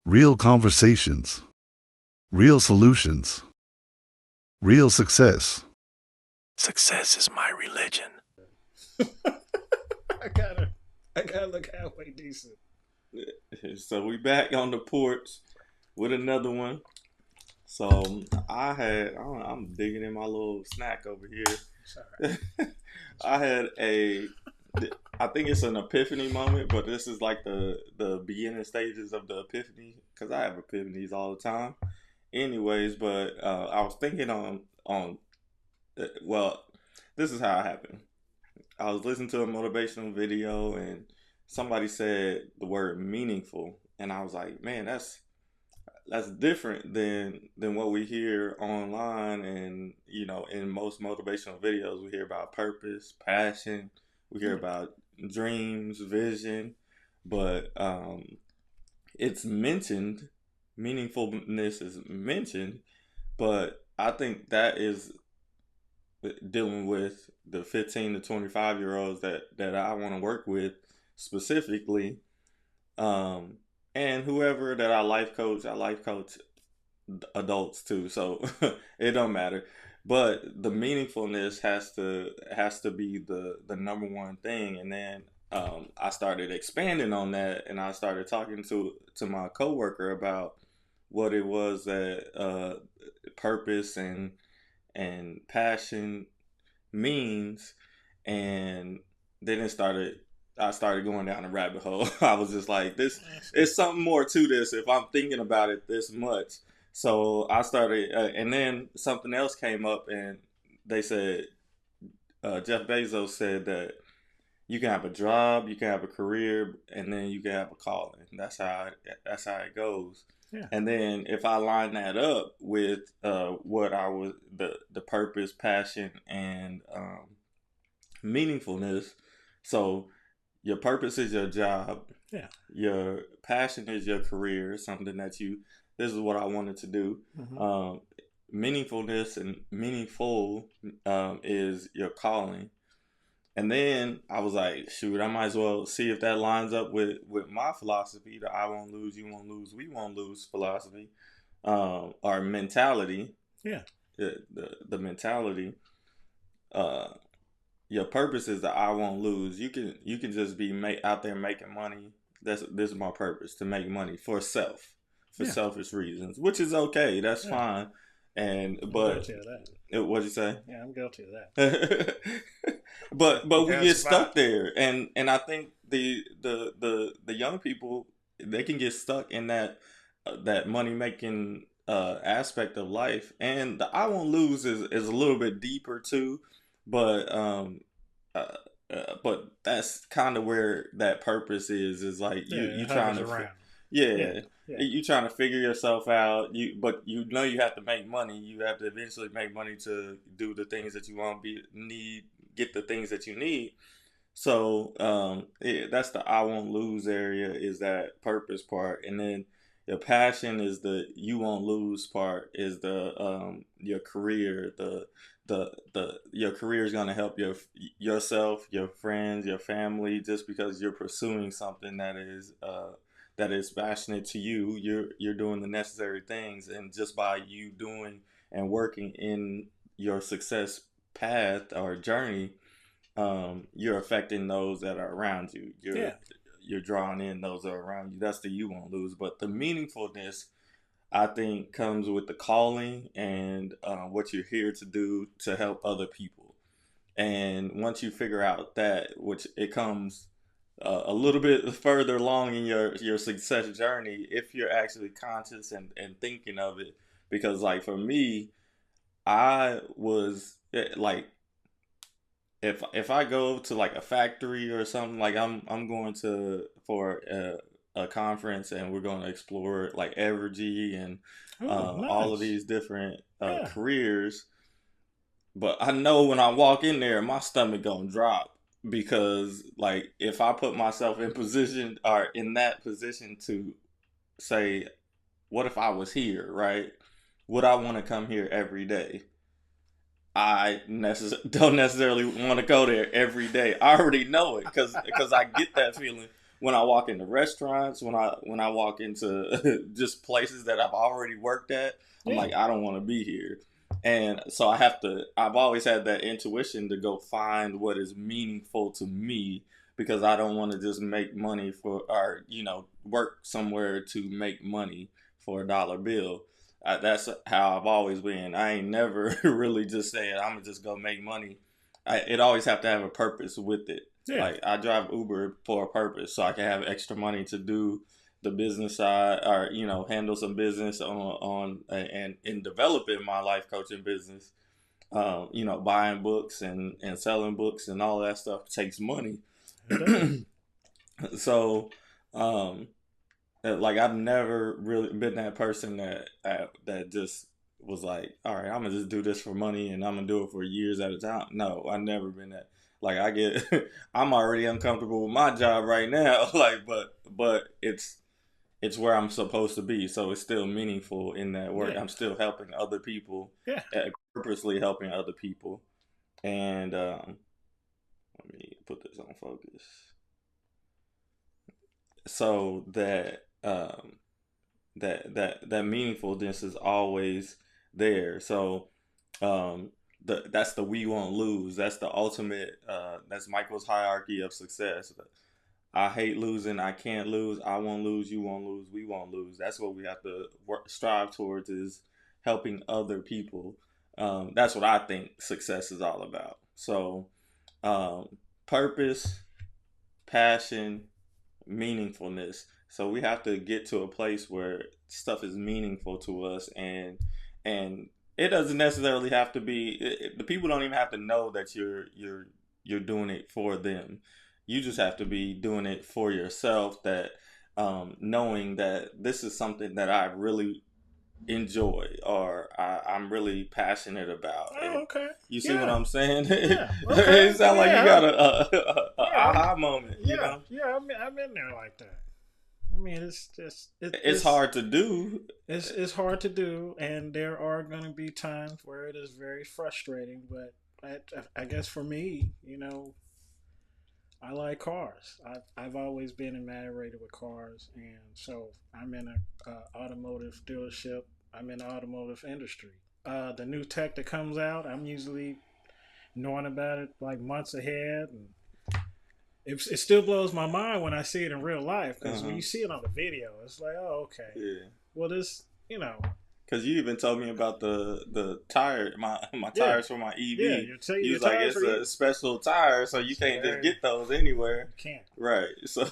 real conversations, real solutions, real success. Success is my religion. I gotta look halfway decent. So we back on the porch with another one. So I'm digging in my little snack over here. Sorry. I had I think it's an epiphany moment, but this is like the beginning stages of the epiphany because I have epiphanies all the time. Anyways, but I was thinking well, this is how it happened. I was listening to a motivational video and somebody said the word meaningful, and I was like, man, that's different than what we hear online, and in most motivational videos we hear about purpose, passion, we hear about dreams, vision, but it's mentioned, meaningfulness is mentioned, but I think that is dealing with the 15 to 25-year-olds that I want to work with specifically, and whoever that I life coach adults too, so it don't matter. But the meaningfulness has to be the number one thing. And then I started expanding on that, and I started talking to my coworker about what it was that purpose and passion means, and then I started going down a rabbit hole. I was just like, this is something more to this if I'm thinking about it this much. So I started, and then something else came up, and they said, Jeff Bezos said that you can have a job, you can have a career, and then you can have a calling. That's how it goes. Yeah. And then if I line that up with what I was the purpose, passion, and meaningfulness. So your purpose is your job. Yeah. Your passion is your career, something that this is what I wanted to do. Mm-hmm. Meaningfulness and meaningful is your calling. And then I was like, shoot, I might as well see if that lines up with my philosophy, the I won't lose, you won't lose, we won't lose philosophy, or mentality. Yeah. The mentality. Your purpose is the I won't lose. You can just be out there making money. This is my purpose, to make money for selfish reasons, which is okay. That's fine. I'm guilty of that. What'd you say? Yeah, I'm guilty of that. but we get stuck there, and I think the young people, they can get stuck in that money making aspect of life, and the I won't lose is a little bit deeper too, but that's kind of where that purpose is like you trying to you trying to figure yourself out, but you have to make money. You have to eventually make money to do the things that you want, get the things that you need. So that's the I won't lose area, is that purpose part. And then the passion is the you won't lose part, is the your career. Your career is going to help yourself, your friends, your family, just because you're pursuing something that is passionate to you. You're doing the necessary things, and just by you doing and working in your success path or journey, you're affecting those that are around you. You're drawing in those that are around you. That's the you won't lose. But the meaningfulness, I think, comes with the calling and what you're here to do to help other people. And once you figure out that, which it comes a little bit further along in your success journey, if you're actually conscious and thinking of it. Because like for me, I was like, if I go to like a factory or something, like I'm going for a conference, and we're going to explore like Evergy and nice. all of these different careers. But I know when I walk in there, my stomach gonna drop, because like if I put myself in that position to say, what if I was here, right? Would I want to come here every day? I don't necessarily want to go there every day. I already know it because I get that feeling when I walk into restaurants, when I walk into just places that I've already worked at, I'm like, I don't want to be here. And so I've always had that intuition to go find what is meaningful to me, because I don't want to just make money or work somewhere to make money for a dollar bill. That's how I've always been. I ain't never really just saying I'm gonna just go make money. It always have to have a purpose with it. Yeah. Like I drive Uber for a purpose, so I can have extra money to do the business side, or handle some business on and in developing my life coaching business. Buying books and selling books and all that stuff takes money. So, like I've never really been that person that just was like, all right, I'm gonna just do this for money and I'm gonna do it for years at a time. No, I've never been that. Like I'm already uncomfortable with my job right now. Like, but it's where I'm supposed to be, so it's still meaningful in that work. Yeah. I'm still helping other people. Yeah, purposely helping other people. And let me put this on focus. So that that meaningfulness is always there. So that's the we won't lose. That's the ultimate. That's Michael's hierarchy of success. I hate losing. I can't lose. I won't lose. You won't lose. We won't lose. That's what we have to strive towards, is helping other people. That's what I think success is all about. So purpose, passion, meaningfulness. So we have to get to a place where stuff is meaningful to us, and it doesn't necessarily have to be. The people don't even have to know that you're doing it for them. You just have to be doing it for yourself. That knowing that this is something that I really enjoy, or I'm really passionate about. Oh, okay. You see what I'm saying? Yeah. Okay. It sounds like you got a aha moment. Yeah. Yeah. I'm in there like that. I mean, it's hard to do. It's hard to do, and there are going to be times where it is very frustrating. But I guess for me, I like cars. I've always been enamored with cars, and so I'm in a automotive dealership. I'm in the automotive industry. The new tech that comes out, I'm usually knowing about it like months ahead, and it still blows my mind when I see it in real life, because when you see it on the video, it's like, oh, okay. Yeah. Well, this, Because you even told me about the tire, my tires for my EV. Yeah, you was like, it's a special tire, so you can't just get those anywhere. You can't. Right. So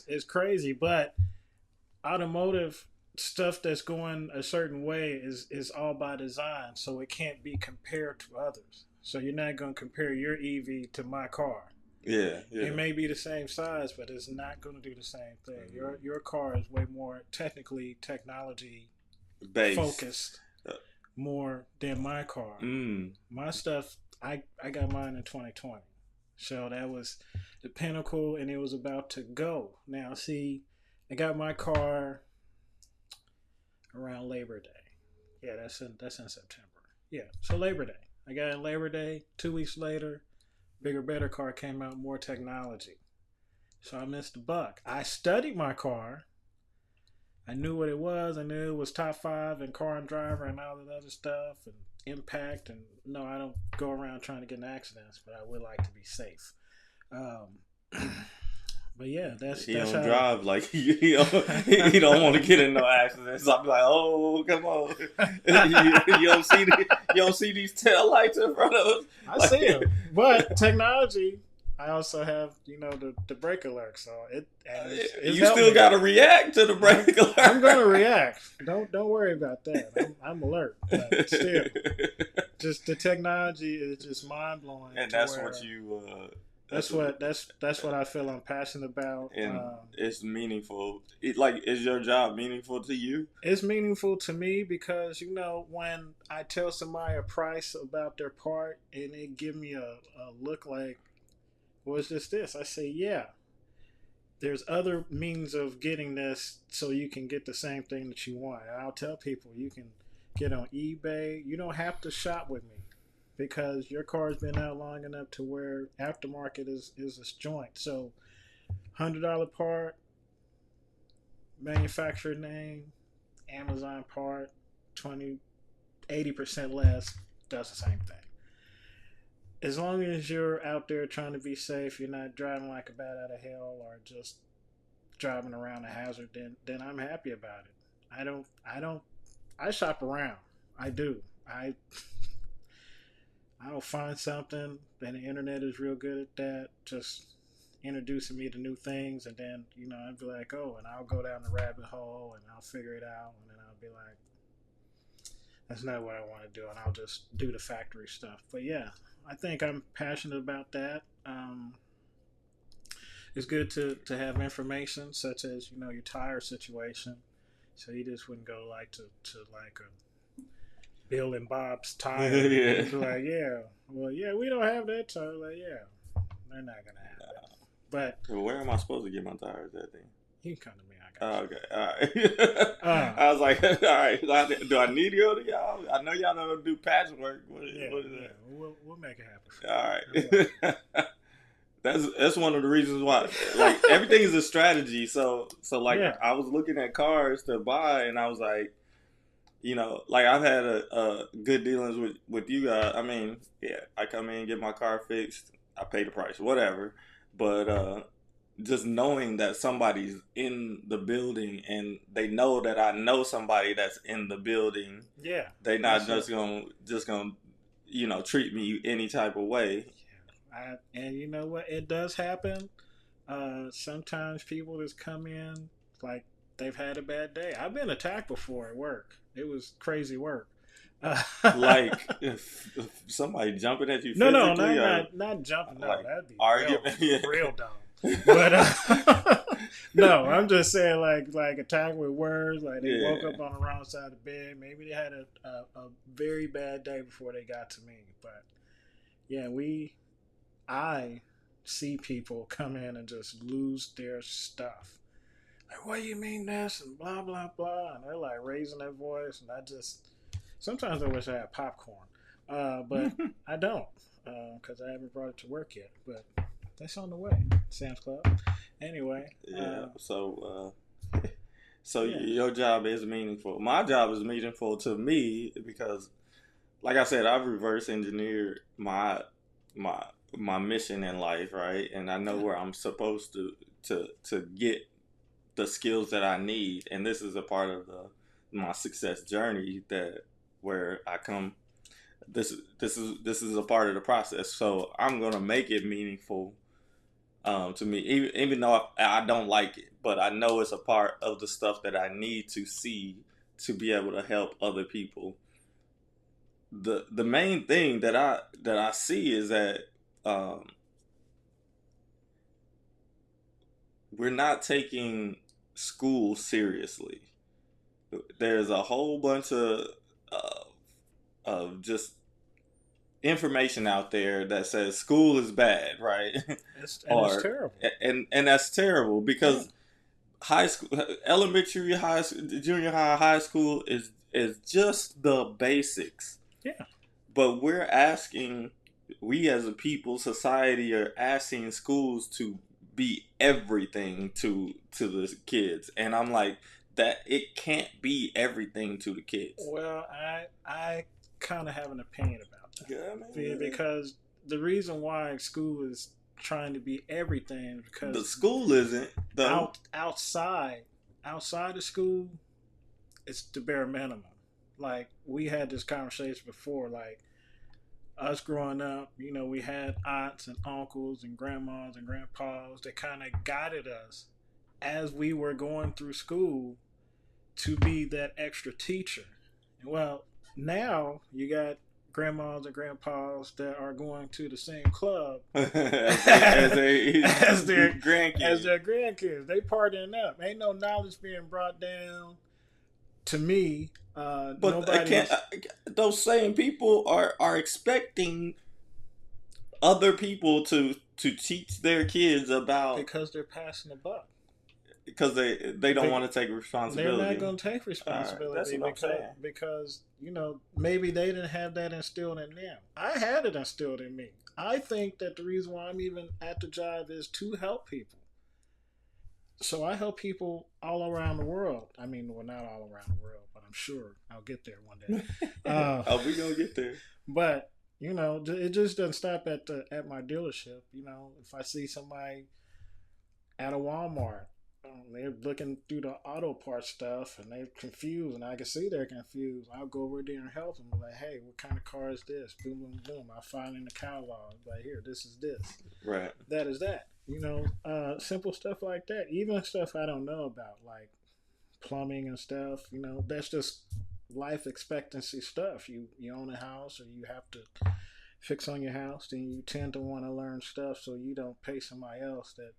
it's crazy, but automotive stuff that's going a certain way is all by design, so it can't be compared to others. So you're not going to compare your EV to my car. Yeah. It may be the same size, but it's not going to do the same thing. Mm-hmm. Your car is way more technology focused more than my car. My stuff, I got mine in 2020, so that was the pinnacle, and it was about to go. Now, see, I got my car around Labor Day. Yeah, that's in September. Yeah, so Labor Day. I got in Labor Day. 2 weeks later, bigger, better car came out, more technology. So I missed the buck. I studied my car. I knew what it was. I knew it was top 5 in car and driver and all that other stuff, and impact. And no, I don't go around trying to get in accidents, but I would like to be safe. But yeah, that's don't how drive like he don't want to get in no accidents. I'm like, oh, come on, you don't see these tail lights in front of us. I see them, but technology. I also have, the brake alert, so it's you still got to react to the brake alert. I'm going to react. Don't worry about that. I'm alert, but still, just the technology is just mind blowing. And that's what you. That's what I feel I'm passionate about. And it's meaningful. Is your job meaningful to you? It's meaningful to me because, when I tell somebody a price about their part and they give me a look like, well, it's just this. I say, yeah, there's other means of getting this so you can get the same thing that you want. I'll tell people you can get on eBay. You don't have to shop with me, because your car's been out long enough to where aftermarket is a joint. So $100 part, manufacturer name, Amazon part, 80% less, does the same thing. As long as you're out there trying to be safe, you're not driving like a bat out of hell or just driving around a hazard, then I'm happy about it. I shop around. I do. I'll find something, and the internet is real good at that, just introducing me to new things, and then, I'd be like, oh, and I'll go down the rabbit hole, and I'll figure it out, and then I'll be like, that's not what I want to do, and I'll just do the factory stuff. But yeah, I think I'm passionate about that. It's good to have information such as, your tire situation, so you just wouldn't go like to like a Bill and Bob's tire. Yeah. It's like, we don't have that tire. Like, yeah, they're not gonna have it. But where am I supposed to get my tires at then? You can come to me. I got you. Okay, all right. I was like, all right. Do I need to go to y'all? I know y'all don't do patchwork. What is that? We'll make it happen. All right. That's one of the reasons why, like, everything is a strategy. So like, I was looking at cars to buy, and I was like, like, I've had a good dealings with you guys. I mean, yeah, I come in, get my car fixed, I pay the price, whatever. But just knowing that somebody's in the building and they know that I know somebody that's in the building, they not just gonna treat me any type of way. And you know what? It does happen. Sometimes people just come in like they've had a bad day. I've been attacked before at work. It was crazy work. Like if somebody jumping at you physically? No, not jumping. No, like, that'd be arguing. real dumb. But no, I'm just saying like attack with words. Like they woke up on the wrong side of the bed. Maybe they had a very bad day before they got to me. But yeah, I see people come in and just lose their stuff. Like, what do you mean this? And blah, blah, blah. And they're like raising their voice. And sometimes I wish I had popcorn. But I don't, because I haven't brought it to work yet. But that's on the way. Sam's Club. Anyway. Yeah. So your job is meaningful. My job is meaningful to me because, like I said, I've reverse engineered my mission in life, right? And I know where I'm supposed to get the skills that I need, and this is a part of my success journey where I come. This is a part of the process, so I'm gonna make it meaningful to me, even though I don't like it, but I know it's a part of the stuff that I need to see to be able to help other people. The main thing that I see is that we're not taking school seriously. There's a whole bunch of just information out there that says school is bad, right? It's terrible. And that's terrible because high school, elementary, junior high, high school is just the basics. Yeah. But we as a people, society, are asking schools to be everything to the kids, and I'm like, that it can't be everything to the kids. Well, I kind of have an opinion about that. Yeah, man. Because the reason why school is trying to be everything is because the school isn't outside of school, it's the bare minimum. Like, we had this conversation before, like, us growing up, we had aunts and uncles and grandmas and grandpas that kind of guided us as we were going through school to be that extra teacher. Well, now you got grandmas and grandpas that are going to the same club as their grandkids. They partying up. Ain't no knowledge being brought down to me. But those same people are expecting other people to teach their kids about, because they're passing the buck. Because they don't want to take responsibility. They're not going to take responsibility because maybe they didn't have that instilled in them. I had it instilled in me. I think that the reason why I'm even at the job is to help people. So I help people all around the world. I mean, well, not all around the world, but I'm sure I'll get there one day. Oh, we gonna get there. But it just doesn't stop at my dealership. If I see somebody at a Walmart, they're looking through the auto parts stuff and they're confused, and I can see they're confused. I'll go over there and help them. Like, hey, what kind of car is this? Boom, boom, boom. I find in the catalog. Like, here, this is this. Right. That is that. Simple stuff like that. Even stuff I don't know about, like plumbing and stuff. That's just life expectancy stuff. You own a house or you have to fix on your house, then you tend to want to learn stuff so you don't pay somebody else that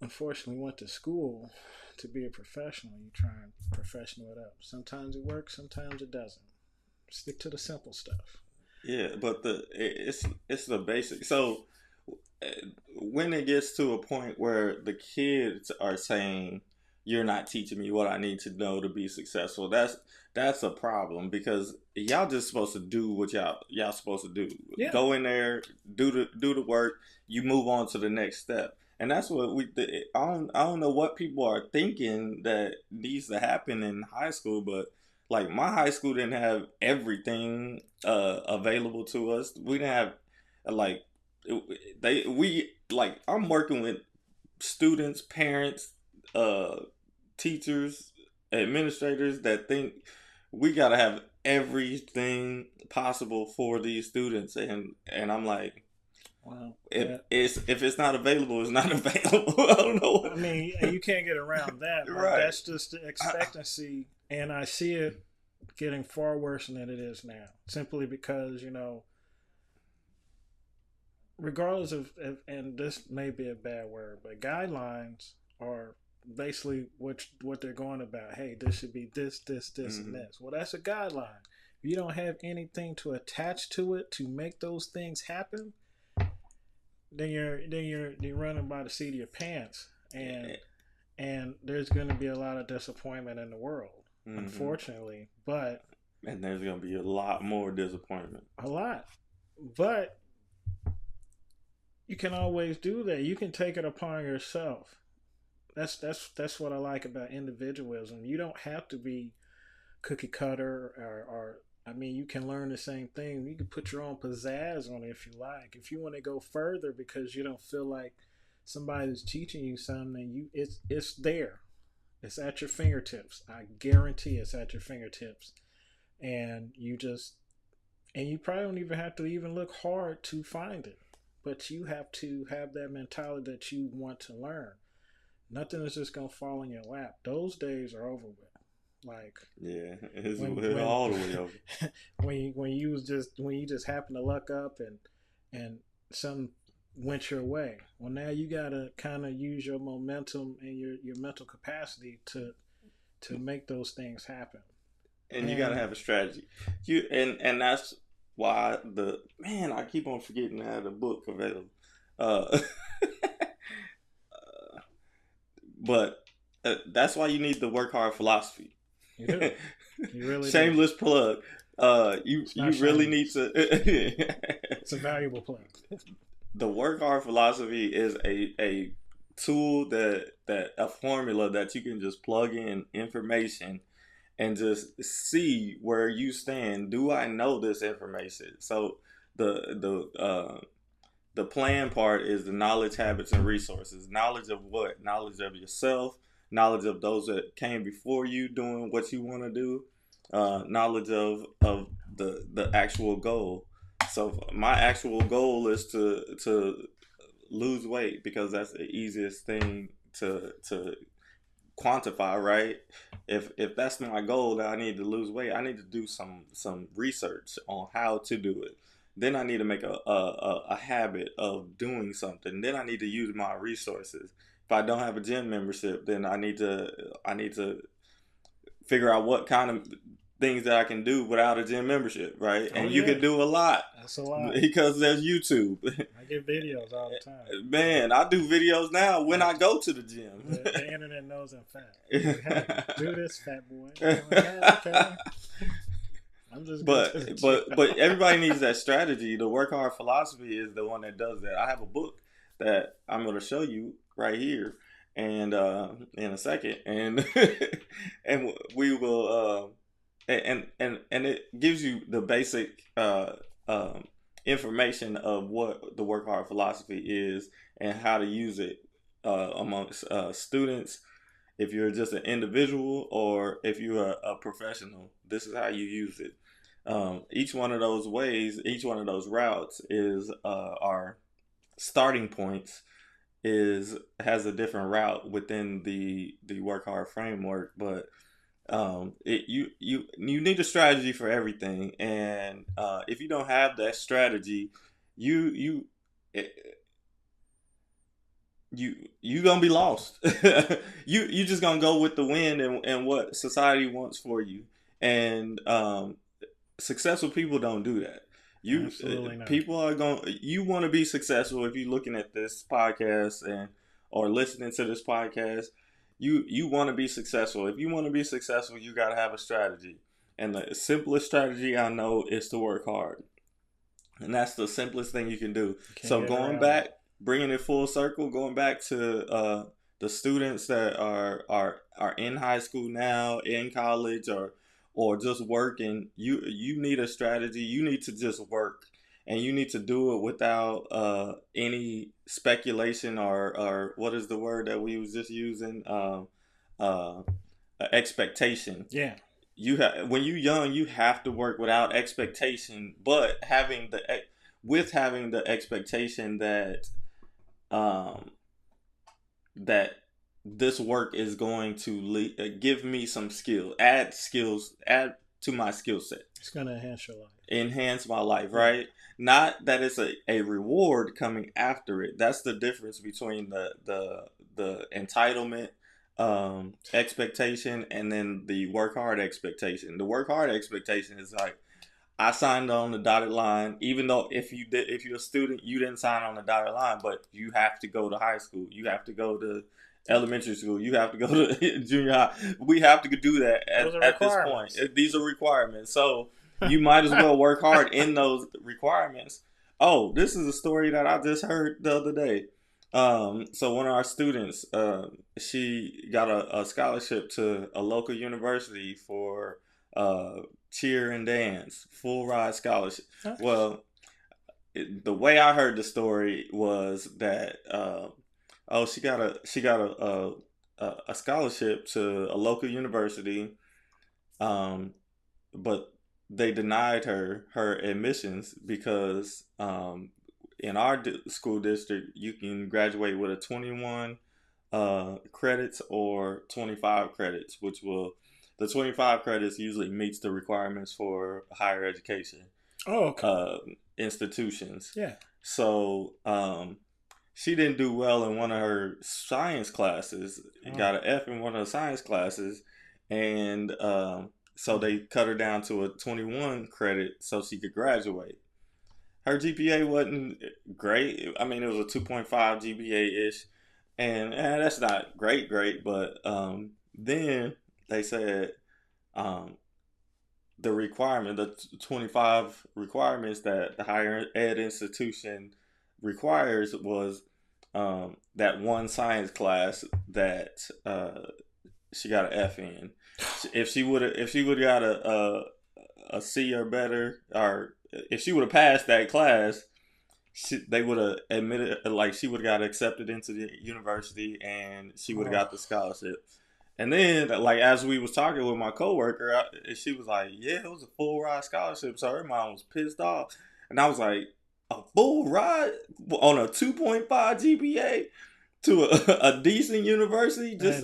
unfortunately went to school to be a professional. You try and professional it up. Sometimes it works, sometimes it doesn't. Stick to the simple stuff. Yeah, but it's the basic. So when it gets to a point where the kids are saying, "You're not teaching me what I need to know to be successful," that's a problem, because y'all just supposed to do what y'all supposed to do. Yeah. Go in there, do the work. You move on to the next step. And that's what I don't know what people are thinking that needs to happen in high school, but like my high school didn't have everything available to us. We didn't have I'm working with students, parents, teachers, administrators that think we gotta have everything possible for these students, and I'm like, wow. If it's not available, it's not available. I don't know. I mean, you can't get around that. Right. That's just the expectancy, and I see it getting far worse than it is now. Simply because regardless of, and this may be a bad word, but guidelines are basically what they're going about. Hey, this should be this, and this. Well, that's a guideline. If you don't have anything to attach to it to make those things happen, then you're running by the seat of your pants, and there's going to be a lot of disappointment in the world, unfortunately. And there's going to be a lot more disappointment. A lot, but you can always do that. You can take it upon yourself. That's what I like about individualism. You don't have to be cookie cutter or I mean, you can learn the same thing. You can put your own pizzazz on it if you like. If you want to go further because you don't feel like somebody's teaching you something, it's there. It's at your fingertips. I guarantee it's at your fingertips. And you probably don't even have to even look hard to find it. But you have to have that mentality that you want to learn. Nothing is just going to fall in your lap. Those days are over with. Like, yeah, it's all the way over. when you just happen to luck up and something went your way. Well, now you gotta kind of use your momentum and your mental capacity to make those things happen. And you gotta have a strategy. And that's why I keep on forgetting to have the book available. But that's why you need the work hard philosophy. You do. You really Shameless do. Plug. You really need to. It's a valuable plug. The work hard philosophy is a tool that a formula that you can just plug in information and just see where you stand. Do I know this information? So the plan part is the knowledge, habits, and resources. Knowledge of what? Knowledge of yourself. Knowledge of those that came before you doing what you want to do, knowledge of the actual goal. So my actual goal is to lose weight, because that's the easiest thing to quantify, right? If that's my goal, that I need to lose weight, I need to do some research on how to do it. Then I need to make a habit of doing something. Then I need to use my resources. If I don't have a gym membership, then I need to figure out what kind of things that I can do without a gym membership, right? And you can do a lot. That's a lot. Because there's YouTube. I get videos all the time. Man, I do videos now when I go to the gym. The internet knows I'm fat. Hey, do this, fat boy. Okay. I'm just but everybody needs that strategy. The work hard philosophy is the one that does that. I have a book that I'm going to show you right here, and in a second, and and we will and it gives you the basic information of what the work hard philosophy is and how to use it amongst students. If you're just an individual or if you're a professional, this is how you use it. Each one of those ways, each one of those routes is our starting points is has a different route within the work hard framework, but you need a strategy for everything, and if you don't have that strategy, you you gonna be lost. You just gonna go with the wind and what society wants for you, and successful people don't do that. Absolutely not. People are going. You want to be successful if you're looking at this podcast and or listening to this podcast. You want to be successful. If you want to be successful, you got to have a strategy. And the simplest strategy I know is to work hard, and that's the simplest thing you can do. So going back, bringing it full circle, going back to the students that are in high school now, in college, or just working, you need a strategy. You need to just work, and you need to do it without any speculation or what is the word that we was just using, expectation. Yeah. You have when you're young, you have to work without expectation, but having the expectation that that this work is going to give me some add to my skill set. It's going to enhance your life. Enhance my life, right? Not that it's a reward coming after it. That's the difference between the entitlement expectation and then the work hard expectation. The work hard expectation is like, I signed on the dotted line, even though if you're a student, you didn't sign on the dotted line, but you have to go to high school, you have to go to elementary school, you have to go to junior high. We have to do that at this point. These are requirements, so you might as well work hard in those requirements. Oh, this is a story that I just heard the other day. So one of our students, she got a scholarship to a local university for cheer and dance, full ride scholarship. Huh? Well, the way I heard the story was that she got a scholarship to a local university, but they denied her admissions because in our school district you can graduate with a 21 credits or 25 credits, which will the 25 credits usually meets the requirements for higher education. Oh, okay. Institutions. Yeah. So she didn't do well in one of her science classes. Got an F in one of the science classes, and so they cut her down to a 21 credit so she could graduate. Her GPA wasn't great. I mean, it was a 2.5 GPA-ish, and that's not great, but then they said the 25 requirements that the higher ed institution requires was that one science class that she got an F in. If she would have got a C or better, or if she would have passed that class, they would have admitted, like she would have got accepted into the university and she would have got the scholarship. And then, like, as we was talking with my coworker, she was like, yeah, it was a full ride scholarship. So her mom was pissed off. And I was like, a full ride on a 2.5 GPA to a decent university? That's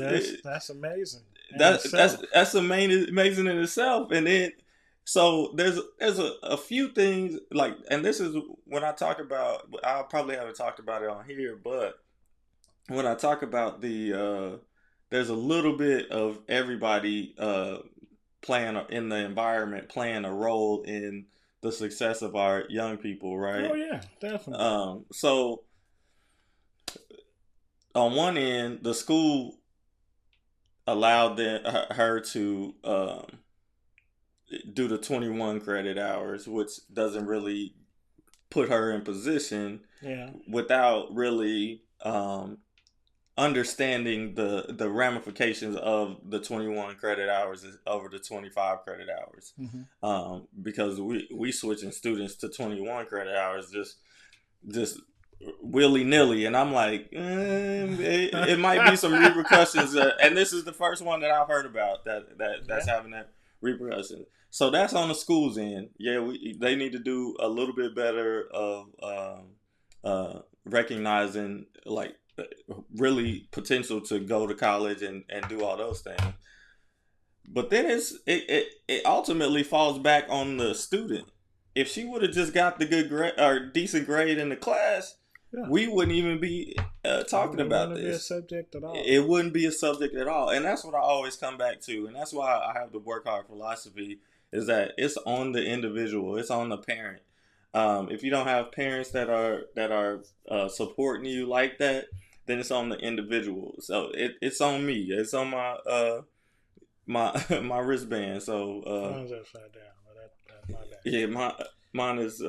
amazing. That's amazing in itself. And then, so there's a few things, like, and this is when I talk about, I probably haven't talked about it on here, but when I talk about there's a little bit of everybody playing in the environment, playing a role in the success of our young people, right? Oh yeah, definitely. So on one end, the school allowed her to do the 21 credit hours, which doesn't really put her in position without really understanding the ramifications of the 21 credit hours over the 25 credit hours. Because we switching students to 21 credit hours just willy-nilly, and I'm like, it might be some repercussions, and this is the first one that I've heard about that's having that repercussion. So that's on the school's end. They need to do a little bit better of recognizing like really potential to go to college and do all those things. But then it ultimately falls back on the student. If she would have just got the good grade or decent grade in the class, we wouldn't even be talking about this. It wouldn't be a subject at all. It wouldn't be a subject at all. And that's what I always come back to. And that's why I have the work hard philosophy, is that it's on the individual. It's on the parent. If you don't have parents that are supporting you like that, then it's on the individual. So it's on me. It's on my wristband. So mine's upside down. But that's my bad. Yeah, mine is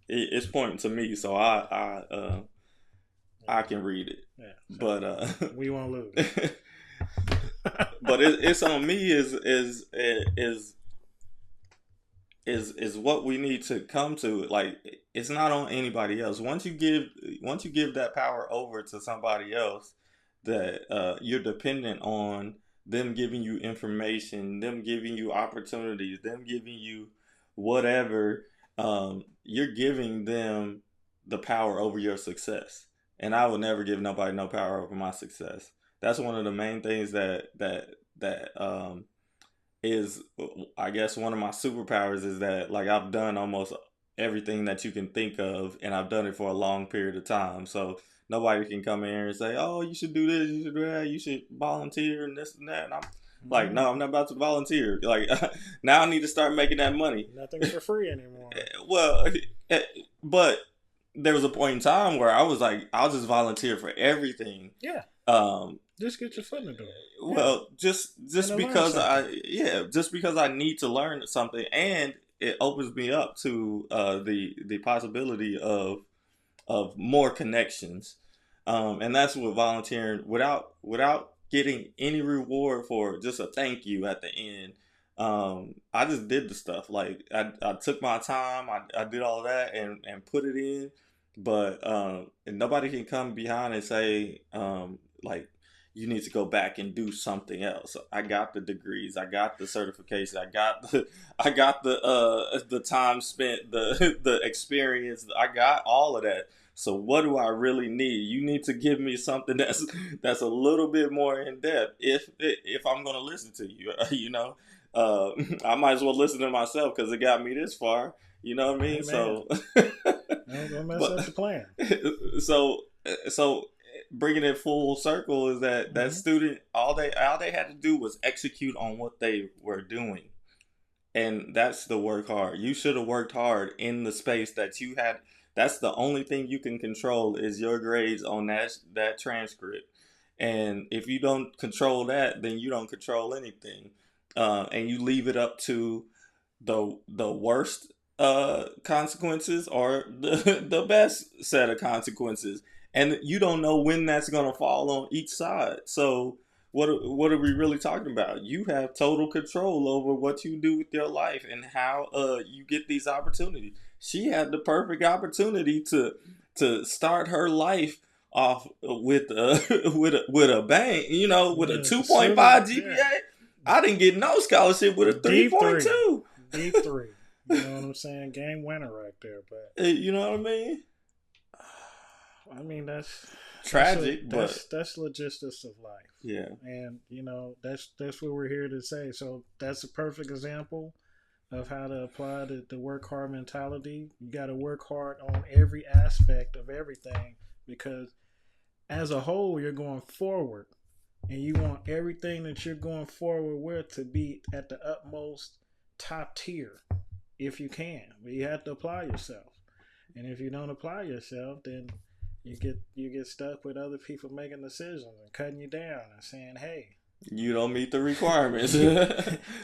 it's pointing to me, so I can read it. Yeah, so but we won't lose. But it's on me is what we need to come to. Like, it's not on anybody else. Once you give that power over to somebody else, that you're dependent on them giving you information, them giving you opportunities, them giving you whatever, you're giving them the power over your success. And I will never give nobody no power over my success. That's one of the main things that is, I guess, one of my superpowers, is that, like, I've done almost everything that you can think of, and I've done it for a long period of time. So nobody can come in here and say, oh, you should do this, you should do that, you should volunteer and this and that. And I'm like, no, I'm not about to volunteer. Like, now I need to start making that money. Nothing's for free anymore. Well, but there was a point in time where I was like, I'll just volunteer for everything. Yeah. Just get your foot in the door. Well, just because I need to learn something, and it opens me up to the possibility of more connections, and that's what volunteering, without getting any reward for, just a thank you at the end. I just did the stuff. Like, I took my time, I did all that and put it in, but and nobody can come behind and say like, you need to go back and do something else. I got the degrees, I got the certification, I got the time spent, the experience, I got all of that. So what do I really need? You need to give me something that's a little bit more in depth. If I'm going to listen to you, you know, I might as well listen to myself, because it got me this far. You know what I mean? Hey, so don't mess up the plan. So bringing it full circle is that student, all they had to do was execute on what they were doing. And that's the work hard. You should have worked hard in the space that you had. That's the only thing you can control, is your grades on that transcript. And if you don't control that, then you don't control anything. And you leave it up to the worst consequences or the best set of consequences. And you don't know when that's going to fall on each side. So what are we really talking about? You have total control over what you do with your life and how you get these opportunities. She had the perfect opportunity to start her life off with a bang, you know, with a 2.5 GPA. Yeah. I didn't get no scholarship with a 3.2. D3. You know what I'm saying? Game winner right there. But you know what I mean? I mean, that's tragic, that's logistics of life. Yeah. And you know, that's what we're here to say. So that's a perfect example of how to apply the work hard mentality. You got to work hard on every aspect of everything, because as a whole, you're going forward, and you want everything that you're going forward with to be at the utmost top tier if you can. But you have to apply yourself. And if you don't apply yourself, then you get stuck with other people making decisions and cutting you down and saying, hey, you don't meet the requirements.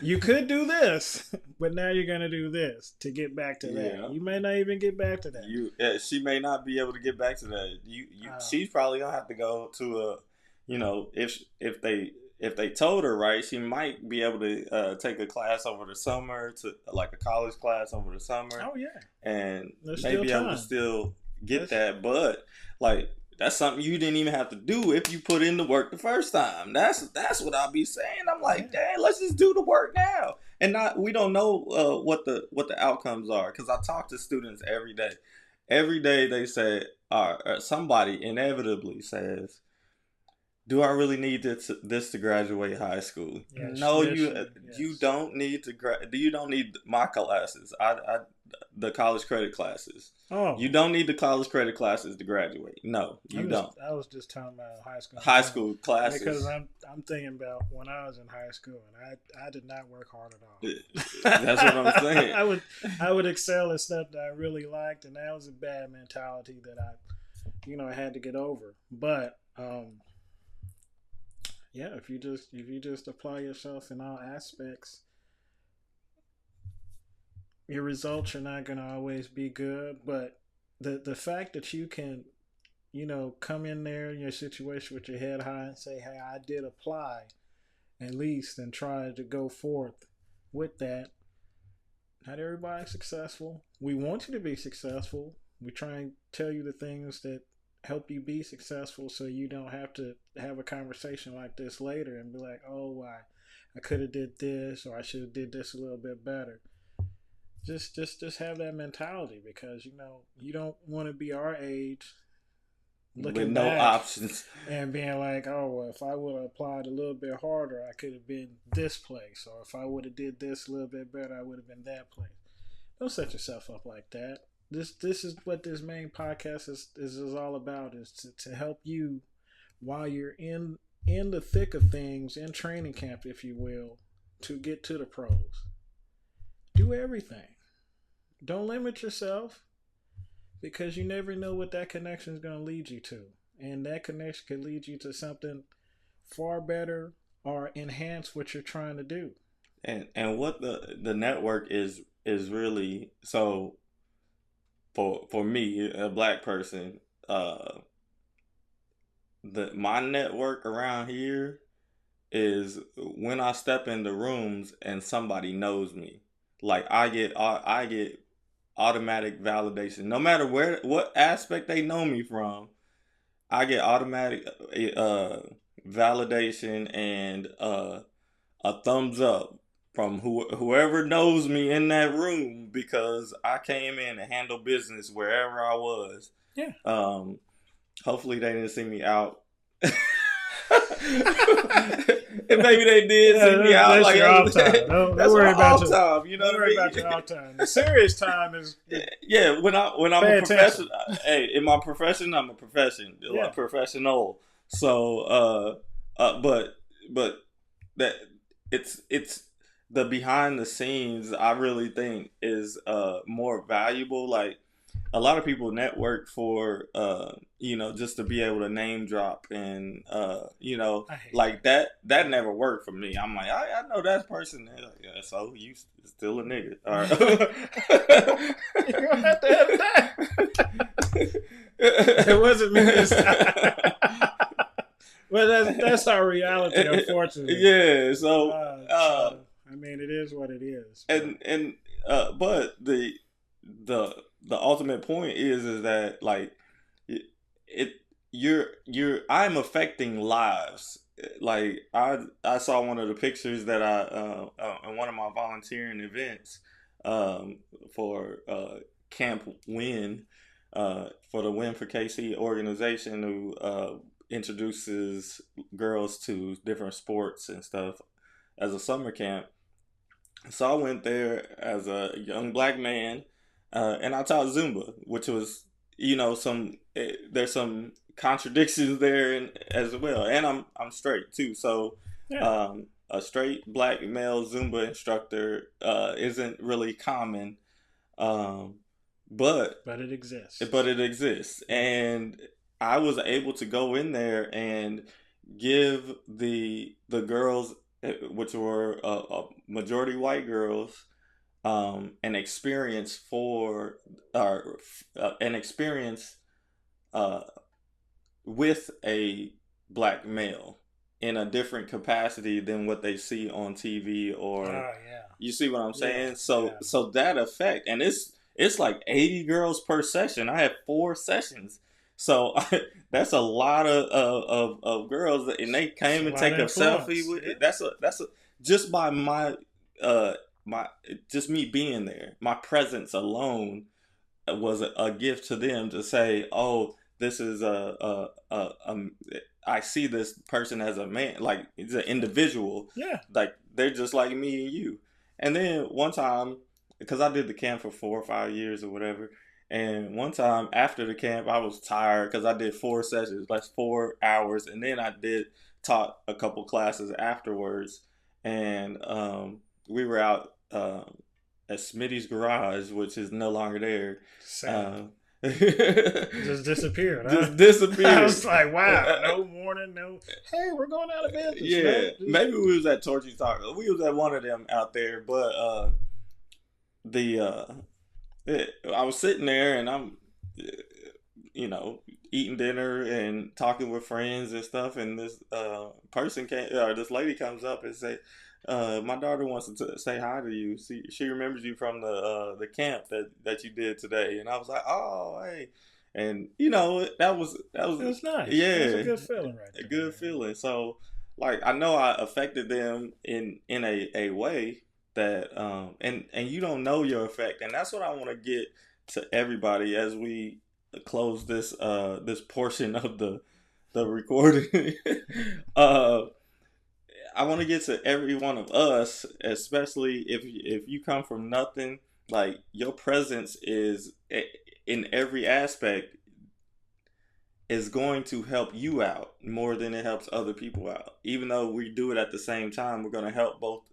You could do this, but now you're going to do this to get back to that. You may not even get back to that. She may not be able to get back to that. She's probably going to have to go to if they told her right, she might be able to take a class over the summer, to like a college class over the summer. Oh yeah, and there's may be able to still get that. But like, that's something you didn't even have to do if you put in the work the first time. That's what I'll be saying. I'm like, dang, let's just do the work now. And we don't know what the outcomes are, because I talk to students every day. Every day they say, somebody inevitably says, do I really need this to graduate high school? Yes, no, yes. You don't need to you don't need my classes. The college credit classes. Oh, you don't need the college credit classes to graduate. No, you don't. I was just talking about high school. High school classes. Because I'm thinking about when I was in high school, and I did not work hard at all. That's what I'm saying. I would excel at stuff that I really liked, and that was a bad mentality that I had to get over. But yeah, if you just apply yourself in all aspects, your results are not going to always be good. But the fact that you can, come in there in your situation with your head high and say, hey, I did apply at least, and try to go forth with that. Not everybody's successful. We want you to be successful. We try and tell you the things that help you be successful, so you don't have to have a conversation like this later and be like, oh, I could have did this, or I should have did this a little bit better. Just have that mentality, because you don't want to be our age looking with no options and being like, oh, well, if I would have applied a little bit harder, I could have been this place, or if I would have did this a little bit better, I would have been that place. Don't set yourself up like that. This is what this main podcast is all about, is to help you while you're in the thick of things, in training camp, if you will, to get to the pros. Do everything. Don't limit yourself, because you never know what that connection is going to lead you to. And that connection could lead you to something far better or enhance what you're trying to do. And what the network is really, so for me, a black person, my network around here is when I step into rooms and somebody knows me. Like, I get automatic validation, no matter what aspect they know me from. I get automatic validation and a thumbs up from whoever knows me in that room, because I came in and handled business wherever I was. Yeah. Hopefully they didn't see me out. And maybe they did see me out. That's like your off time. Don't worry about your time. You know what I mean? About your off time. The serious time is yeah. When I'm a professional, hey, in my profession, I'm a professional. So, but that it's the behind the scenes, I really think, is more valuable. Like, a lot of people network for just to be able to name drop, and like that never worked for me. I'm like, I know that person. Like, yeah, so you still a nigga. All right. You're gonna have to edit that. It wasn't me this time. Well, that's our reality, unfortunately. Yeah. So I mean, it is what it is. But the ultimate point is that, like, I'm affecting lives. Like, I saw one of the pictures that I in one of my volunteering events for Camp Win, for the Win for KC organization, who introduces girls to different sports and stuff as a summer camp. So I went there as a young black man, and I taught Zumba, which was, there's some contradictions there as well. And I'm straight too. So a straight black male Zumba instructor isn't really common. But it exists. But it exists. And I was able to go in there and give the girls, which were a majority white girls, an experience with a black male in a different capacity than what they see on TV or yeah. You see what I'm saying? So that effect, and it's like 80 girls per session. I had 4 sessions. So that's a lot of girls, and they came and take a selfie with it. That's a just by uh my just me being there, my presence alone was a gift to them to say, oh, this is I see this person as a man, like it's an individual. Yeah. Like they're just like me and you. And then one time, because I did the camp for 4 or 5 years or whatever, and one time after the camp, I was tired because I did 4 sessions, like 4 hours, and then I taught a couple classes afterwards, and we were out at Smitty's garage, which is no longer there. Just disappeared. Just disappeared. I was like, wow, no warning, no. Hey, we're going out of business. Yeah, maybe we was at Torchy Taco. We was at one of them out there, but I was sitting there and I'm, eating dinner and talking with friends and stuff, and this this lady comes up and say, my daughter wants to say hi to you. She remembers you from the camp that you did today. And I was like, oh, hey. And that was it was nice. Yeah, it was a good feeling, right there. A good feeling. So, like, I know I affected them in a way that and you don't know your effect, and that's what I want to get to everybody as we close this portion of the recording. I want to get to every one of us, especially if you come from nothing. Like, your presence is in every aspect is going to help you out more than it helps other people out. Even though we do it at the same time, we're going to help both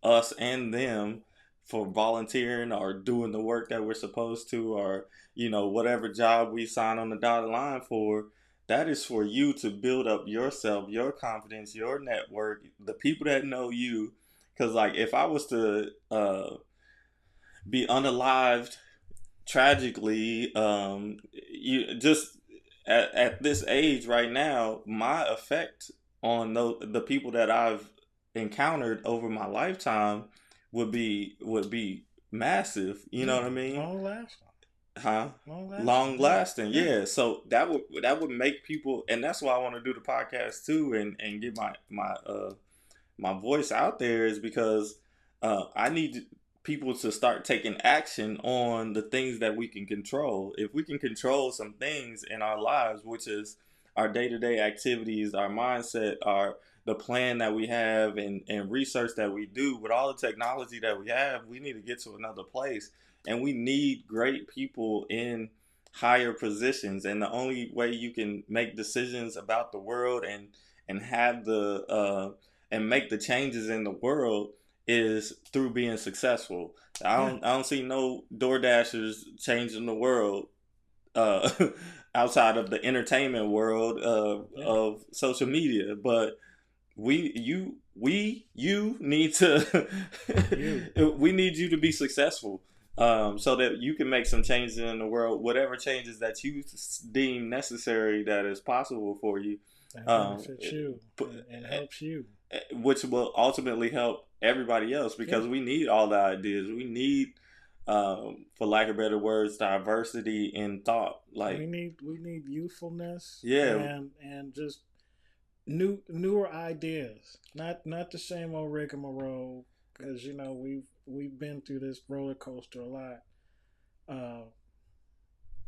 us and them for volunteering or doing the work that we're supposed to, or whatever job we sign on the dotted line for. That is for you to build up yourself, your confidence, your network, the people that know you. Because, like, if I was to be unalived tragically, you just at this age right now, my effect on the people that I've encountered over my lifetime would be massive. You know what I mean? Long lasting. Huh? Long lasting, yeah. So that would make people, and that's why I want to do the podcast too, and get my voice out there, is because I need people to start taking action on the things that we can control. If we can control some things in our lives, which is our day-to-day activities, our mindset, the plan that we have, and research that we do, with all the technology that we have, we need to get to another place. And we need great people in higher positions. And the only way you can make decisions about the world and have and make the changes in the world is through being successful. I don't see no DoorDashers changing the world outside of the entertainment world of social media. But you need to we need you to be successful. So that you can make some changes in the world, whatever changes that you deem necessary that is possible for you. That benefits you and helps you. Which will ultimately help everybody else, because we need all the ideas. We need, for lack of better words, diversity in thought. Like, we need youthfulness. Yeah. And just newer ideas. Not the same old rigmarole, because we've been through this roller coaster a lot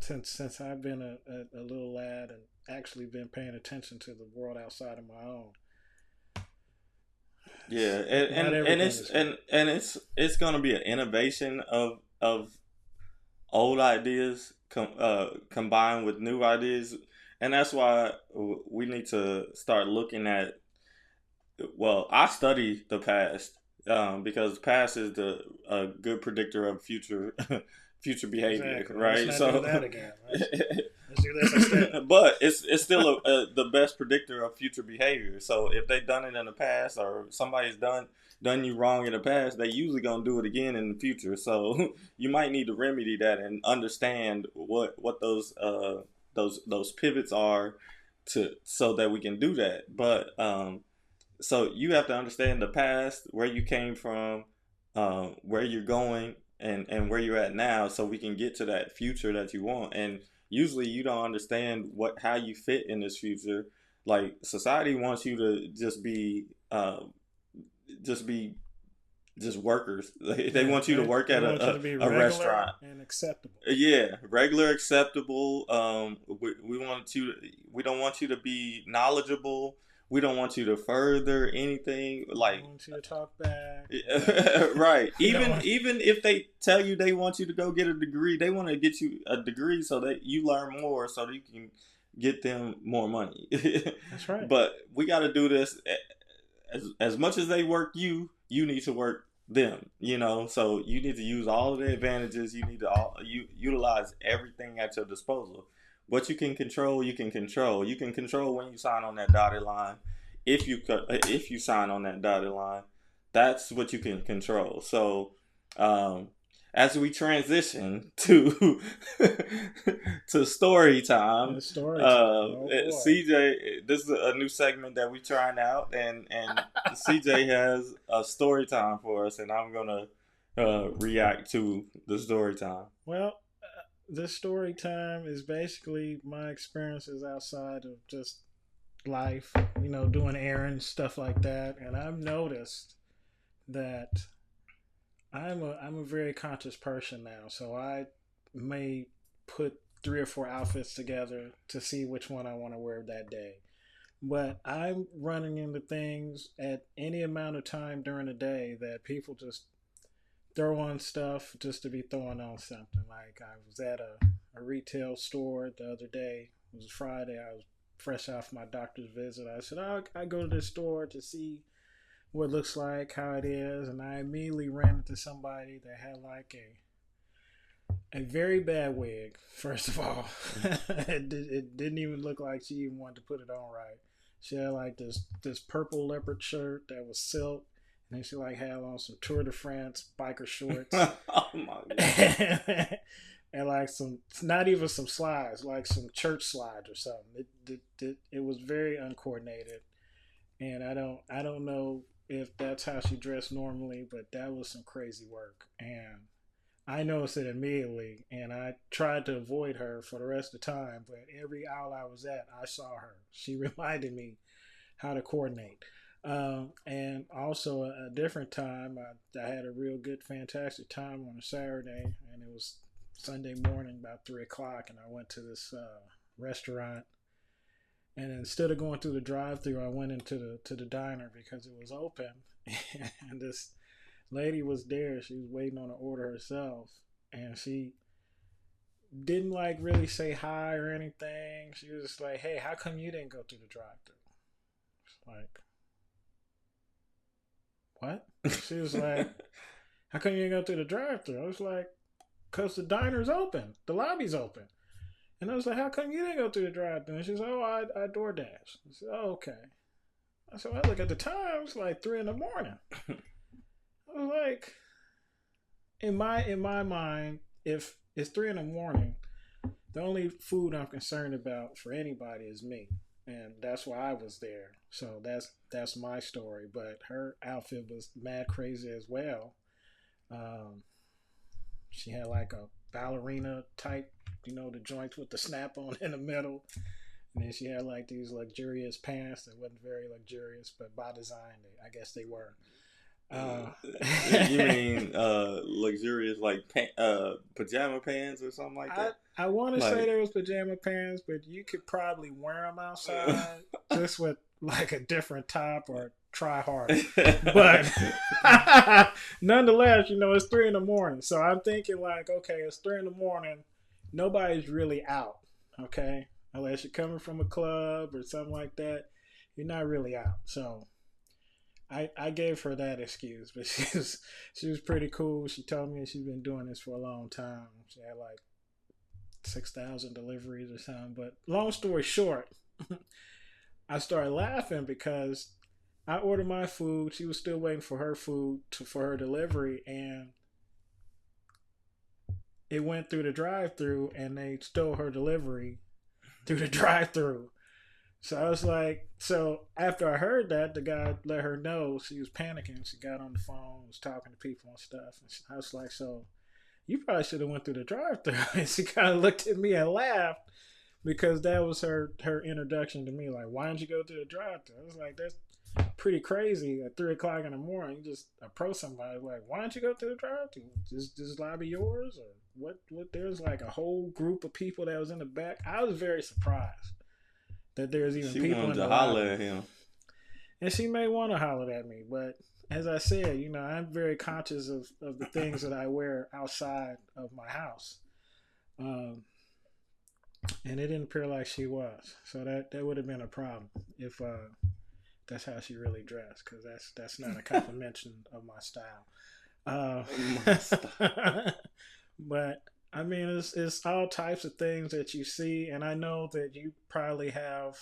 since I've been a little lad and actually been paying attention to the world outside of my own. Yeah, and it's gonna be an innovation of old ideas combined with new ideas, and that's why we need to start looking at. Well, I study the past. Because past is a good predictor of future behavior, exactly. Right? Let's not do that again. Let's do this instead. But it's still the best predictor of future behavior. So if they've done it in the past, or somebody's done you wrong in the past, they usually gonna do it again in the future. So you might need to remedy that and understand what those pivots are so that we can do that. But so you have to understand the past, where you came from, where you're going, and where you're at now, so we can get to that future that you want. And usually, you don't understand how you fit in this future. Like society wants you to just be just workers. They want you to work at a restaurant and acceptable. Yeah, regular, acceptable. We want you. We don't want you to be knowledgeable. We don't want you to further anything. Like, I want you to talk back. Right. Even if they tell you they want you to go get a degree, they want to get you a degree so that you learn more, so that you can get them more money. That's right. But we got to do this. As much as they work you, you need to work them, so you need to use all of the advantages. You need to utilize everything at your disposal. What you can control, you can control. You can control when you sign on that dotted line. If you sign on that dotted line, that's what you can control. So as we transition to story time, CJ, this is a new segment that we're trying out, and CJ has a story time for us, and I'm gonna react to the story time. Well, this story time is basically my experiences outside of just life, doing errands, stuff like that, and I've noticed that I'm a very conscious person now, so I may put 3 or 4 outfits together to see which one I want to wear that day. But I'm running into things at any amount of time during the day that people just throw on stuff just to be throwing on something. Like, I was at a retail store the other day. It was Friday. I was fresh off my doctor's visit. I said, I go to this store to see what it looks like, how it is, and I immediately ran into somebody that had like a very bad wig. First of all, it didn't even look like she even wanted to put it on right. She had like this purple leopard shirt that was silk, and then she like had on some Tour de France biker shorts. Oh my god! And like not even some slides, like some church slides or something. It was very uncoordinated, and I don't know if that's how she dressed normally, but that was some crazy work. And I noticed it immediately, and I tried to avoid her for the rest of the time, but every aisle I was at, I saw her. She reminded me how to coordinate. And also a different time, I had a real good, fantastic time on a Saturday, and it was Sunday morning, about 3 o'clock, and I went to this restaurant. And instead of going through the drive-thru, I went into the diner because it was open. And this lady was there. She was waiting on an order herself. And she didn't like really say hi or anything. She was just like, hey, how come you didn't go through the drive-thru? Like, what? She was like, how come you didn't go through the drive-thru? I was like, because the diner's open. The lobby's open. And I was like, how come you didn't go through the drive-thru? And she said, oh, I DoorDash. I said, oh, okay. I said, well, look, at the time, it was like 3 a.m. I was like, in my mind, if it's 3 a.m, the only food I'm concerned about for anybody is me. And that's why I was there. So that's my story. But her outfit was mad crazy as well. She had like a ballerina type, the joints with the snap on in the middle. And then she had like these luxurious pants that wasn't very luxurious, but by design, I guess they were. You mean luxurious like pajama pants or something like that? I want to say there was pajama pants, but you could probably wear them outside just with like a different top or try harder. But nonetheless, it's 3 a.m. So I'm thinking like, okay, it's 3 a.m. Nobody's really out, okay? Unless you're coming from a club or something like that, you're not really out. So I gave her that excuse, but she was pretty cool. She told me she's been doing this for a long time. She had like 6,000 deliveries or something. But long story short, I started laughing because I ordered my food. She was still waiting for her food for her delivery, and it went through the drive-thru, and they stole her delivery through the drive-thru. So I was like, so after I heard that, the guy let her know she was panicking. She got on the phone, was talking to people and stuff. And I was like, so you probably should have went through the drive-thru. And she kind of looked at me and laughed because that was her introduction to me. Like, why don't you go through the drive-thru? I was like, that's pretty crazy. At 3 o'clock in the morning, you just approach somebody like, why don't you go through the drive-thru? This lobby yours or what? What? There's like a whole group of people that was in the back. I was very surprised that there's even people in the lobby. At him. And she may want to holler at me, but as I said, I'm very conscious of the things that I wear outside of my house. And it didn't appear like she was. So that would have been a problem if that's how she really dressed, because that's not a complimentation of my style. But I mean, it's all types of things that you see, and I know that you probably have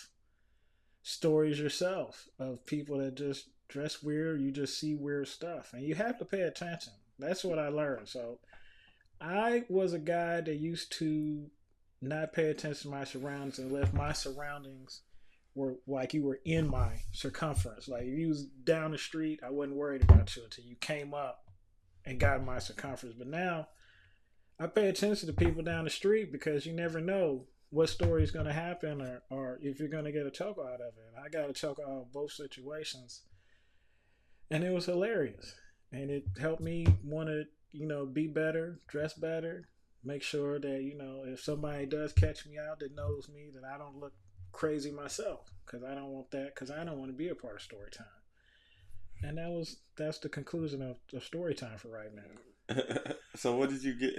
stories yourself of people that just dress weird. You just see weird stuff, and you have to pay attention. That's what I learned. So I was a guy that used to not pay attention to my surroundings unless my surroundings were like you were in my circumference. Like if you was down the street, I wasn't worried about you until you came up and got in my circumference. But now I pay attention to people down the street because you never know what story is going to happen or if you're going to get a chuckle out of it. I got a chuckle out of both situations, and it was hilarious. And it helped me want to, be better, dress better, make sure that, if somebody does catch me out that knows me, that I don't look crazy myself, because I don't want that, because I don't want to be a part of story time. And that's the conclusion of story time for right now. So what did you get?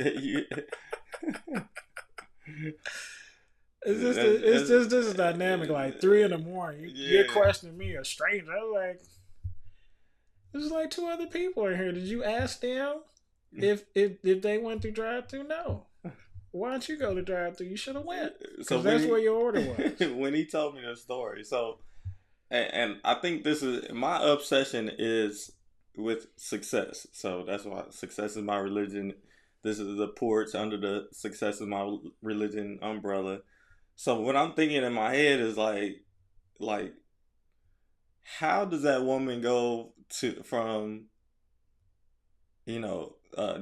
It's just this is dynamic. Like 3 a.m, you're questioning me, a stranger. I was like, there's like 2 other people in here. Did you ask them if they went through drive-thru? No. Why don't you go to drive-thru? You should have went. Because that's where your order was. When he told me the story, so, and I think this is my obsession is with success. So that's why success is my religion. This is the porch under the success is my religion umbrella. So what I'm thinking in my head is like, how does that woman go from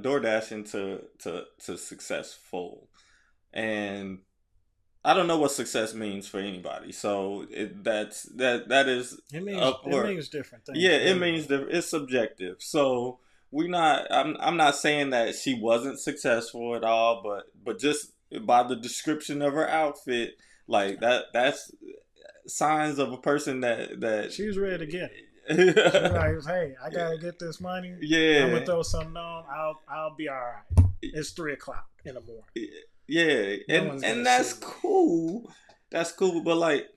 door dashing to successful? And I don't know what success means for anybody. So that is it means different things. Yeah, it means different. It's subjective. So I'm not saying that she wasn't successful at all, but just by the description of her outfit, like that's signs of a person that she was ready to get it. She's like, hey, I gotta get this money. Yeah, I'm gonna throw something on. I'll be all right. It's 3 o'clock in the morning. Yeah, and that's cool. That's cool. But like,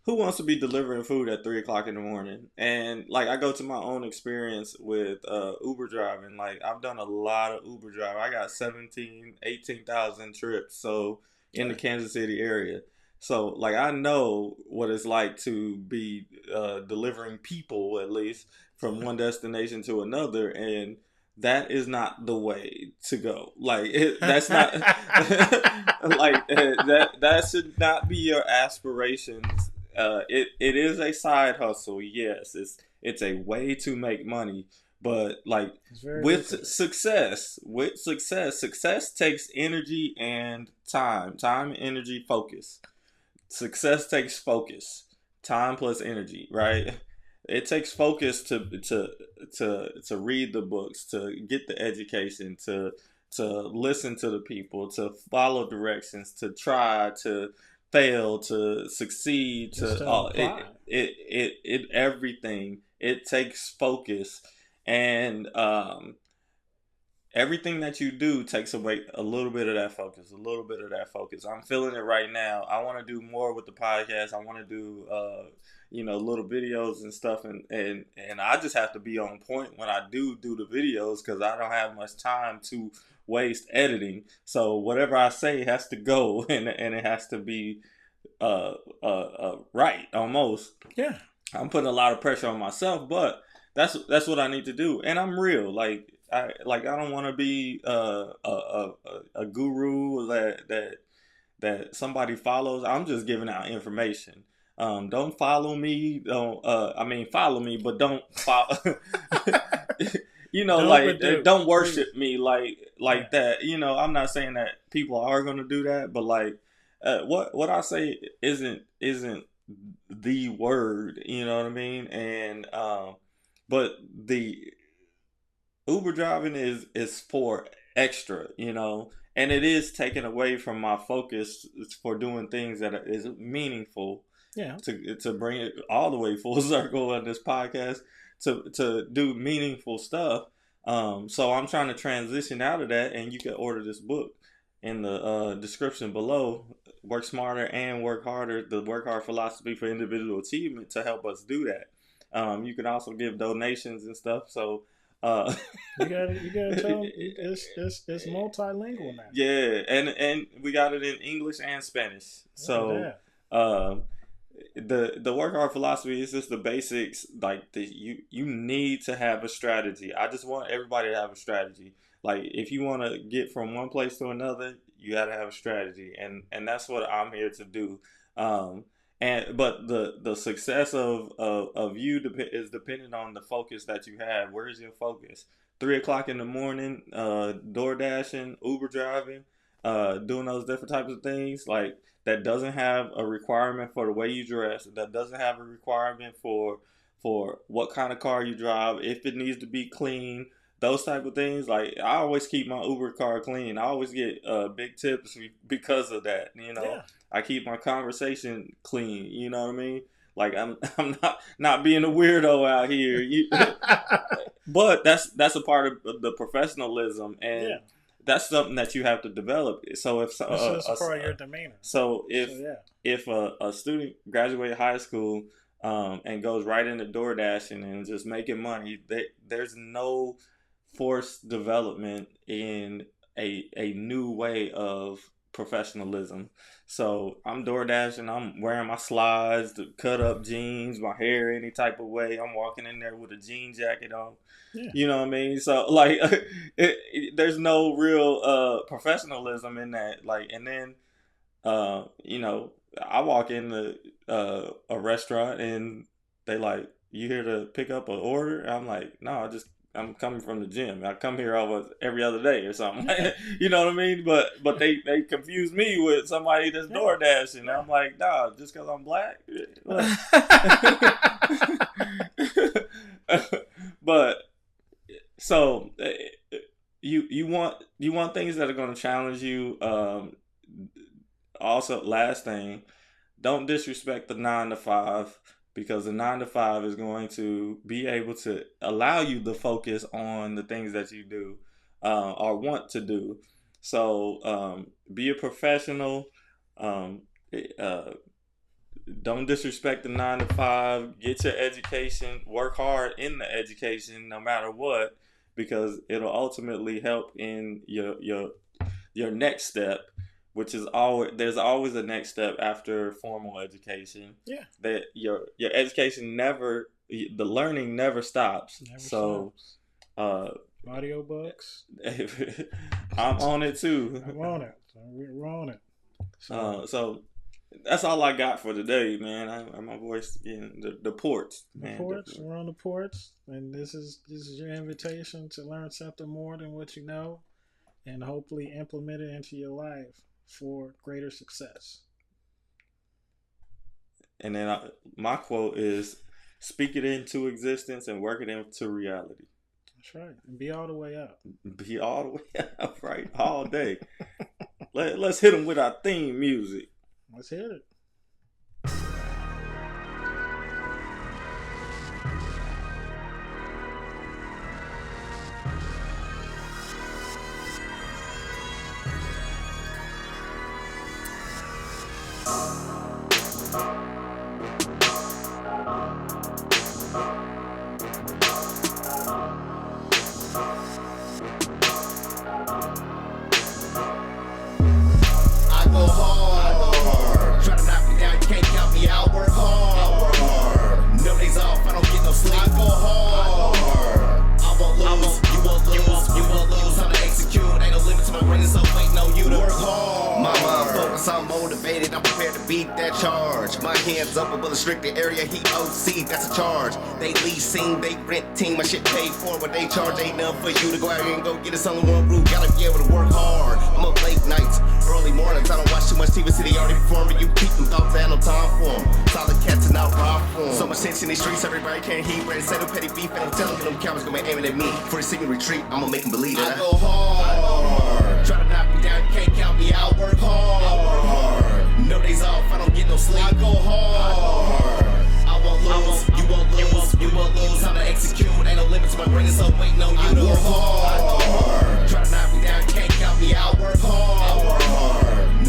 who wants to be delivering food at 3 o'clock in the morning? And like, I go to my own experience with Uber driving. Like, I've done a lot of Uber driving. I got 18,000 trips. So in the Kansas City area. So like, I know what it's like to be delivering people, at least, from one destination to another, and that is not the way to go. Like that's not like that should not be your aspirations. It is a side hustle. Yes, it's a way to make money. But like success takes energy and time, energy, focus. Success takes focus, time plus energy, right? It takes focus to read the books, to get the education, to listen to the people, to follow directions, to try, to fail, to succeed, it everything. It takes focus, and everything that you do takes away a little bit of that focus, I'm feeling it right now. I want to do more with the podcast. I want to do, little videos and stuff. And I just have to be on point when I do the videos, because I don't have much time to waste editing. So whatever I say has to go, and it has to be right almost. Yeah. I'm putting a lot of pressure on myself, but that's what I need to do. And I'm real. I don't want to be a guru that somebody follows. I'm just giving out information. Don't follow me. Don't follow me, but don't follow. Don't worship me like that. I'm not saying that people are going to do that, but what I say isn't the word. You know what I mean? And but the Uber driving is for extra. And it is taken away from my focus for doing things that is meaningful. Yeah. To bring it all the way full circle on this podcast to do meaningful stuff. So I'm trying to transition out of that, and you can order this book in the description below. Work Smarter and Work Harder, the Work Hard philosophy for individual achievement, to help us do that. You can also give donations and stuff. So you gotta tell them it's multilingual now. Yeah, and we got it in English and Spanish. So the work hard philosophy is just the basics. Like you need to have a strategy. I just want everybody to have a strategy. Like if you want to get from one place to another, you got to have a strategy, and that's what I'm here to do. But the success of you is dependent on the focus that you have. Where is your focus? 3:00 in the morning, door dashing, Uber driving, doing those different types of things that doesn't have a requirement for the way you dress. That doesn't have a requirement for what kind of car you drive. If it needs to be clean, those type of things. I always keep my Uber car clean. I always get big tips because of that. Yeah. I keep my conversation clean. You know what I mean? I'm not being a weirdo out here. But that's a part of the professionalism, and that's something that you have to develop. So if that's part of your demeanor. So if a student graduated high school and goes right into door dashing and just making money, there's no forced development in a new way of professionalism. So I'm door dashing, I'm wearing my slides, the cut up jeans, my hair any type of way. I'm walking in there with a jean jacket on. Yeah. You know what I mean? So there's no real professionalism in that. And then I walk into a restaurant and they you here to pick up an order? I'm like, no, I'm coming from the gym. I come here almost every other day or something. You know what I mean? But they confuse me with somebody that's door dashing. I'm like, nah, just because I'm black. But so you want things that are going to challenge you. Also, last thing, don't disrespect the 9 to 5. Because the 9 to 5 is going to be able to allow you to focus on the things that you do or want to do. So be a professional. Don't disrespect the 9 to 5. Get your education. Work hard in the education, no matter what, because it'll ultimately help in your next step. Which is there's always a next step after formal education. Yeah. That your education the learning never stops. Stops. Audiobooks. I'm on it too. I'm on it. We're on it. So that's all I got for today, man. My voice again. The porch, man. The porch. We're on the porch, and this is your invitation to learn something more than what you know, and hopefully implement it into your life for greater success. And then my quote is, speak it into existence and work it into reality. That's right. And be all the way up. Be all the way up, right? All day. Let's hit them with our theme music. Let's hit it. purpose, I'm motivated, I'm prepared to beat that charge. My hands up above the restricted area, he OC, that's a charge. They leasing, they rent team, my shit paid for. What they charge ain't nothing for you to go out here and go get it. Only one rule, gotta be able to work hard. I'm up late nights, early mornings, I don't watch too much TV, city already performing. You keep them thoughts, I have no time for them. Solid cats and not raw for them. So much tension in these streets, everybody can't heat. Ready to settle petty beef, and I'm telling you, them cowards gonna be aiming at me. Before they see me retreat, I'ma make them believe that I go hard. Try to knock me down, you can't count me out. Work hard. No days off, I don't get no sleep. I go hard. I won't lose, you won't lose, you won't lose. How to execute, ain't no limit to my greatness, so waiting on you to work hard. Try to knock me down, you can't count me out. Work hard.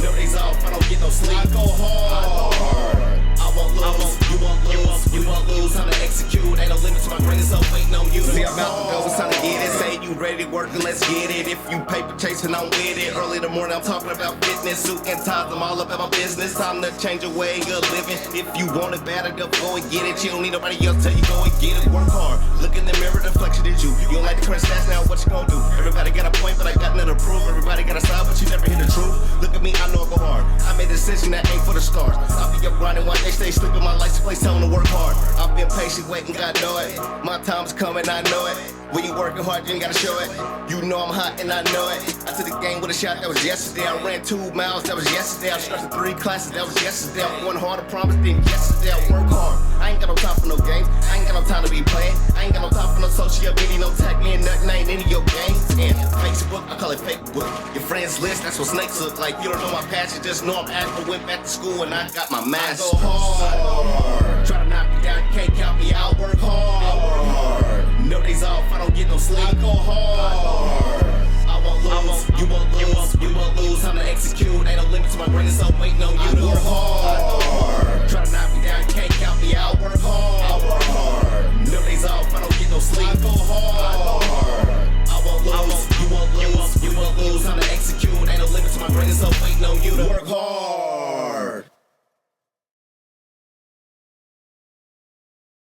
No days off, I don't get no sleep. I go hard. I won't lose, you won't lose, you won't lose. How to execute, ain't no limit to my greatness, so waiting on you. See, I'm about to go, it's time to get it. Say you ready to work, and let's get it. If you paper chasing, I'm with it. Early in the morning, I'm talking about fitness, suit and ties, I'm all about my business. Time to change your way of living. If you want it bad enough, go and get it. You don't need nobody else tell you go and get it. Work hard, look in the mirror, the reflection is you. You don't like the current stats, now what you gonna do? Everybody got a point, but I got nothing to prove. Everybody got a side, but you never hear the truth. Look at me, I know I go hard. I made a decision that ain't for the stars. I'll be up grinding one day, stay sleeping. My life's a place, telling to work hard. I've been patient, waiting, God know it. My time's coming, I know it. When you working hard, you ain't gotta show it. You know I'm hot and I know it. I took the game with a shot, that was yesterday. I ran 2 miles, that was yesterday. I started 3 classes, that was yesterday. I'm going hard, I promise, then yesterday I work hard. I ain't got no time for no games. I ain't got no time to be playing. I ain't got no time for no social media, no tag me and nothing. I ain't any of your games. And Facebook, I call it fake book. Your friends list, that's what snakes look like. You don't know my passion, just know I'm active. Went back to school and I got my master's. I go hard. Try to knock me down, you can't count me out. Work hard. No days off, I don't get no sleep. I go hard. I won't lose, you won't lose, you won't lose. Time to execute, ain't no limit to my greatness, so waiting on you to work hard. Try to knock me down, you can't count me out. Work hard. No days off, I don't get no sleep. I go hard. I won't lose, you won't lose, you won't lose. Time to execute, ain't no limit to my greatness, so waiting on you to work hard.